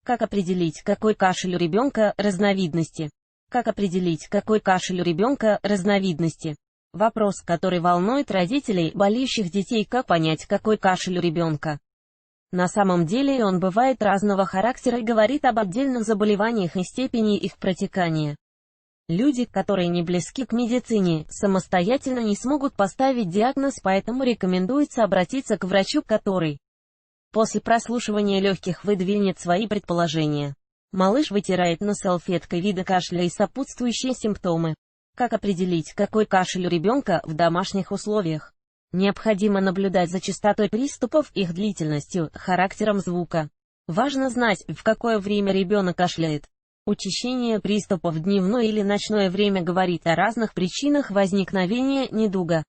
Как определить, какой кашель у ребенка, разновидности? Как определить, какой кашель у ребенка, разновидности? Вопрос, который волнует родителей, болеющих детей. Как понять, какой кашель у ребенка? На самом деле он бывает разного характера и говорит об отдельных заболеваниях и степени их протекания. Люди, которые не близки к медицине, самостоятельно не смогут поставить диагноз, поэтому рекомендуется обратиться к врачу, который после прослушивания легких выдвинет свои предположения. Малыш вытирает нос салфеткой вида кашля и сопутствующие симптомы. Как определить, какой кашель у ребенка в домашних условиях? Необходимо наблюдать за частотой приступов, их длительностью, характером звука. Важно знать, в какое время ребенок кашляет. Учащение приступов в дневное или ночное время говорит о разных причинах возникновения недуга.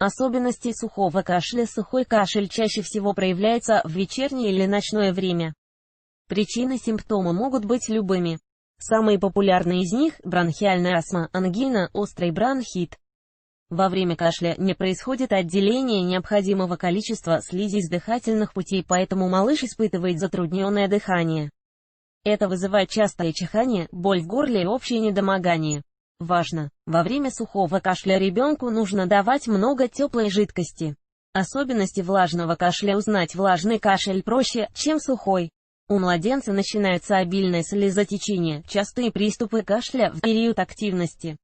Особенности сухого кашля. Сухой кашель чаще всего проявляется в вечернее или ночное время. Причины симптома могут быть любыми. Самые популярные из них – бронхиальная астма, ангина, острый бронхит. Во время кашля не происходит отделение необходимого количества слизи из дыхательных путей, поэтому малыш испытывает затрудненное дыхание. Это вызывает частое чихание, боль в горле и общее недомогание. Важно! Во время сухого кашля ребенку нужно давать много теплой жидкости. Особенности влажного кашля. Узнать влажный кашель проще, чем сухой. У младенца начинается обильное слезотечение, частые приступы кашля в период активности.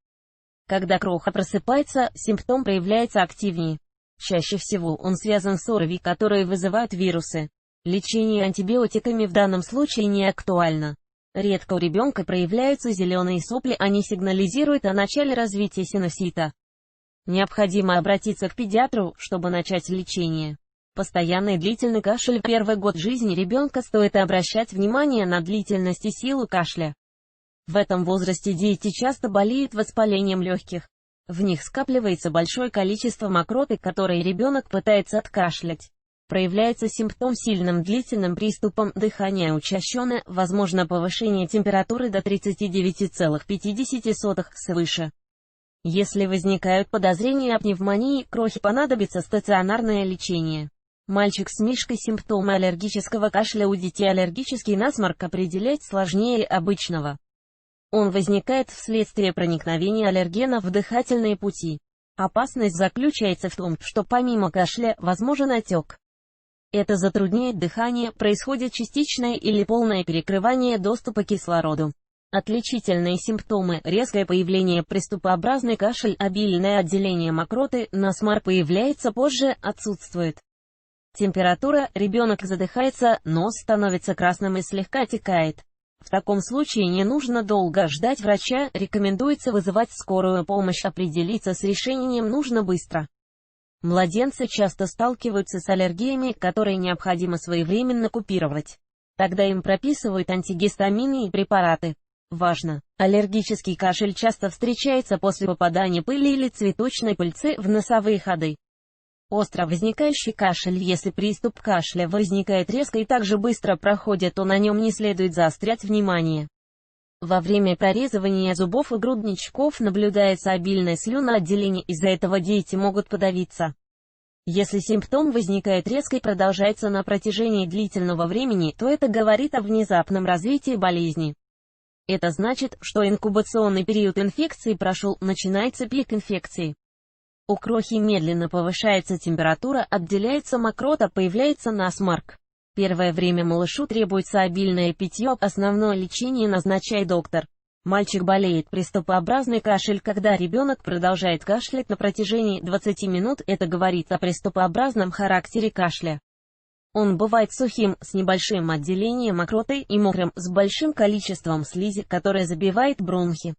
Когда кроха просыпается, симптом проявляется активнее. Чаще всего он связан с ОРВИ, которые вызывают вирусы. Лечение антибиотиками в данном случае не актуально. Редко у ребенка проявляются зеленые сопли, они сигнализируют о начале развития синусита. Необходимо обратиться к педиатру, чтобы начать лечение. Постоянный длительный кашель в первый год жизни ребенка. Стоит обращать внимание на длительность и силу кашля. В этом возрасте дети часто болеют воспалением легких. В них скапливается большое количество мокроты, которые ребенок пытается откашлять. Проявляется симптом сильным длительным приступом, дыхание учащенное, возможно повышение температуры до 39,5 свыше. Если возникают подозрения о пневмонии, крохе понадобится стационарное лечение. Мальчик с мишкой. Симптомы аллергического кашля. У детей аллергический насморк определять сложнее обычного. Он возникает вследствие проникновения аллергенов в дыхательные пути. Опасность заключается в том, что помимо кашля, возможен отек. Это затрудняет дыхание, происходит частичное или полное перекрывание доступа к кислороду. Отличительные симптомы: резкое появление приступообразный кашель, обильное отделение мокроты, насморк появляется позже, отсутствует. Температура, ребенок задыхается, нос становится красным и слегка отекает. В таком случае не нужно долго ждать врача, рекомендуется вызывать скорую помощь, определиться с решением нужно быстро. Младенцы часто сталкиваются с аллергиями, которые необходимо своевременно купировать. Тогда им прописывают антигистамины и препараты. Важно! Аллергический кашель часто встречается после попадания пыли или цветочной пыльцы в носовые ходы. Остро возникающий кашель. Если приступ кашля возникает резко и также быстро проходит, то на нем не следует заострять внимание. Во время прорезывания зубов и грудничков наблюдается обильное слюноотделение, из-за этого дети могут подавиться. Если симптом возникает резко и продолжается на протяжении длительного времени, то это говорит о внезапном развитии болезни. Это значит, что инкубационный период инфекции прошел, начинается пик инфекции. У крохи медленно повышается температура, отделяется мокрота, появляется насморк. Первое время малышу требуется обильное питье, основное лечение назначает доктор. Мальчик болеет приступообразный кашель. Когда ребенок продолжает кашлять на протяжении 20 минут, это говорит о приступообразном характере кашля. Он бывает сухим, с небольшим отделением мокроты, и мокрым, с большим количеством слизи, которая забивает бронхи.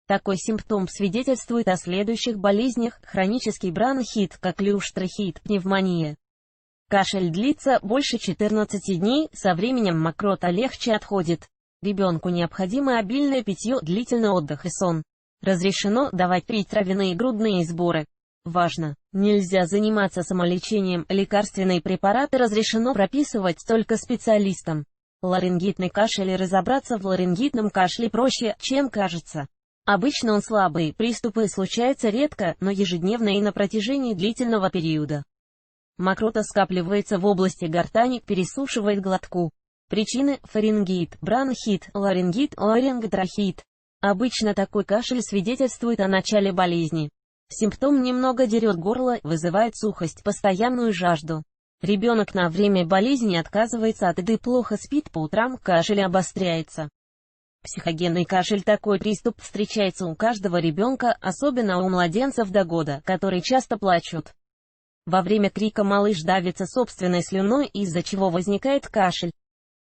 Такой симптом свидетельствует о следующих болезнях: хронический бронхит, коклюш, трахеит, пневмония. Кашель длится больше 14 дней, со временем мокрота легче отходит. Ребенку необходимо обильное питье, длительный отдых и сон. Разрешено давать пить травяные грудные сборы. Важно! Нельзя заниматься самолечением, лекарственные препараты разрешено прописывать только специалистам. Ларингитный кашель. Разобраться в ларингитном кашле проще, чем кажется. Обычно он слабый, приступы случаются редко, но ежедневно и на протяжении длительного периода. Мокрота скапливается в области гортани, пересушивает глотку. Причины – фарингит, бронхит, ларингит, ларинготрахеит. Обычно такой кашель свидетельствует о начале болезни. Симптом немного дерет горло, вызывает сухость, постоянную жажду. Ребенок на время болезни отказывается от еды, плохо спит по утрам, кашель обостряется. Психогенный кашель. Такой приступ встречается у каждого ребенка, особенно у младенцев до года, которые часто плачут. Во время крика малыш давится собственной слюной, из-за чего возникает кашель.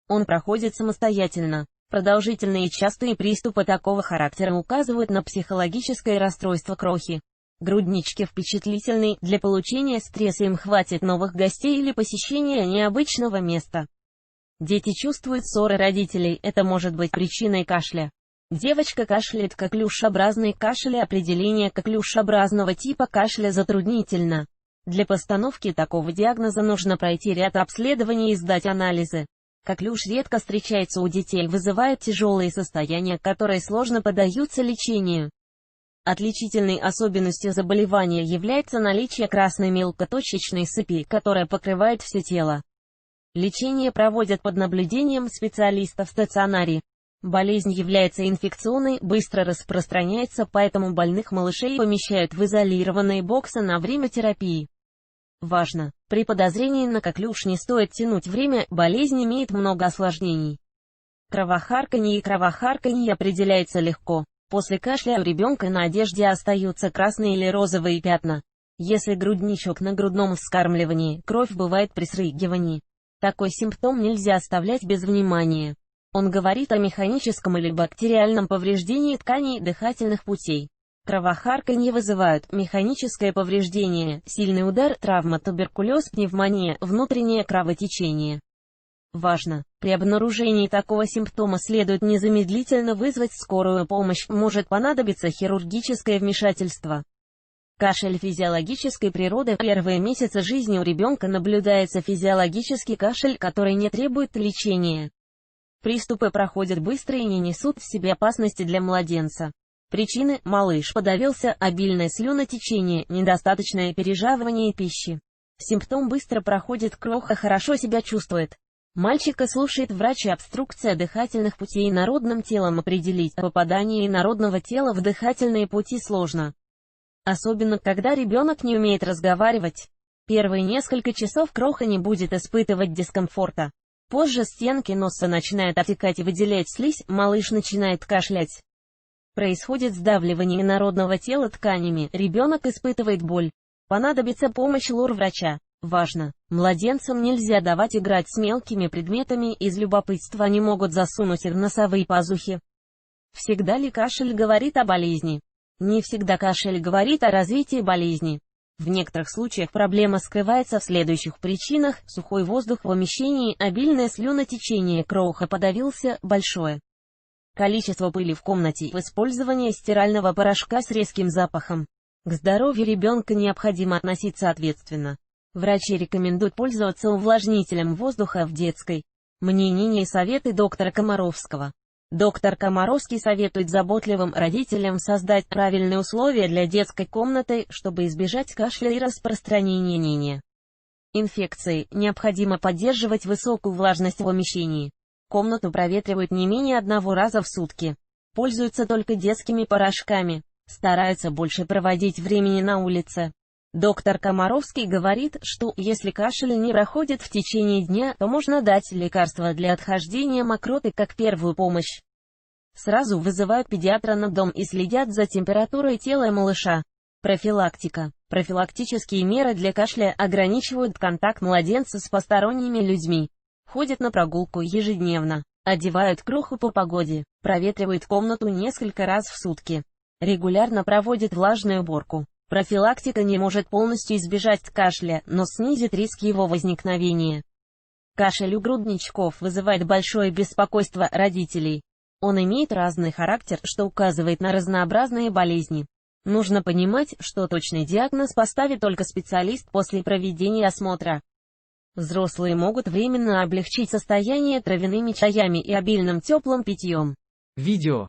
Он проходит самостоятельно. Продолжительные и частые приступы такого характера указывают на психологическое расстройство крохи. Груднички впечатлительны, для получения стресса им хватит новых гостей или посещения необычного места. Дети чувствуют ссоры родителей, это может быть причиной кашля. Девочка кашляет коклюшеобразный кашель. Определение коклюшеобразного типа кашля затруднительно. Для постановки такого диагноза нужно пройти ряд обследований и сдать анализы. Коклюш редко встречается у детей, вызывает тяжелые состояния, которые сложно поддаются лечению. Отличительной особенностью заболевания является наличие красной мелкоточечной сыпи, которая покрывает все тело. Лечение проводят под наблюдением специалиста в стационаре. Болезнь является инфекционной, быстро распространяется, поэтому больных малышей помещают в изолированные боксы на время терапии. Важно! При подозрении на коклюш не стоит тянуть время, болезнь имеет много осложнений. Кровохарканье. Кровохарканье определяется легко. После кашля у ребенка на одежде остаются красные или розовые пятна. Если грудничок на грудном вскармливании, кровь бывает при срыгивании. Такой симптом нельзя оставлять без внимания. Он говорит о механическом или бактериальном повреждении тканей дыхательных путей. Кровохарканье вызывают механическое повреждение, сильный удар, травма, туберкулез, пневмония, внутреннее кровотечение. Важно! При обнаружении такого симптома следует незамедлительно вызвать скорую помощь, может понадобиться хирургическое вмешательство. Кашель физиологической природы. Первые месяцы жизни у ребенка наблюдается физиологический кашель, который не требует лечения. Приступы проходят быстро и не несут в себе опасности для младенца. Причины – малыш подавился, обильное слюнотечение, недостаточное пережевывание пищи. Симптом быстро проходит, кроха хорошо себя чувствует. Мальчика слушает врач, и обструкция дыхательных путей. Народным телом определить попадание инородного тела в дыхательные пути сложно. Особенно, когда ребенок не умеет разговаривать. Первые несколько часов кроха не будет испытывать дискомфорта. Позже стенки носа начинают отекать и выделять слизь, малыш начинает кашлять. Происходит сдавливание инородного тела тканями, ребенок испытывает боль. Понадобится помощь лор-врача. Важно! Младенцам нельзя давать играть с мелкими предметами, из любопытства они могут засунуть их в носовые пазухи. Всегда ли кашель говорит о болезни? Не всегда кашель говорит о развитии болезни. В некоторых случаях проблема скрывается в следующих причинах: сухой воздух в помещении, обильное слюнотечение, кроха подавился, большое количество пыли в комнате, использование стирального порошка с резким запахом. К здоровью ребенка необходимо относиться ответственно. Врачи рекомендуют пользоваться увлажнителем воздуха в детской. Мнения и советы доктора Комаровского. Доктор Комаровский советует заботливым родителям создать правильные условия для детской комнаты, чтобы избежать кашля и распространения инфекции. Необходимо поддерживать высокую влажность в помещении. Комнату проветривают не менее 1 раза в сутки. Пользуются только детскими порошками. Стараются больше проводить времени на улице. Доктор Комаровский говорит, что если кашель не проходит в течение дня, то можно дать лекарства для отхождения мокроты как первую помощь. Сразу вызывают педиатра на дом и следят за температурой тела малыша. Профилактика. Профилактические меры для кашля ограничивают контакт младенца с посторонними людьми. Ходят на прогулку ежедневно. Одевают кроху по погоде. Проветривают комнату несколько раз в сутки. Регулярно проводят влажную уборку. Профилактика не может полностью избежать кашля, но снизит риск его возникновения. Кашель у грудничков вызывает большое беспокойство родителей. Он имеет разный характер, что указывает на разнообразные болезни. Нужно понимать, что точный диагноз поставит только специалист после проведения осмотра. Взрослые могут временно облегчить состояние травяными чаями и обильным теплым питьем. Видео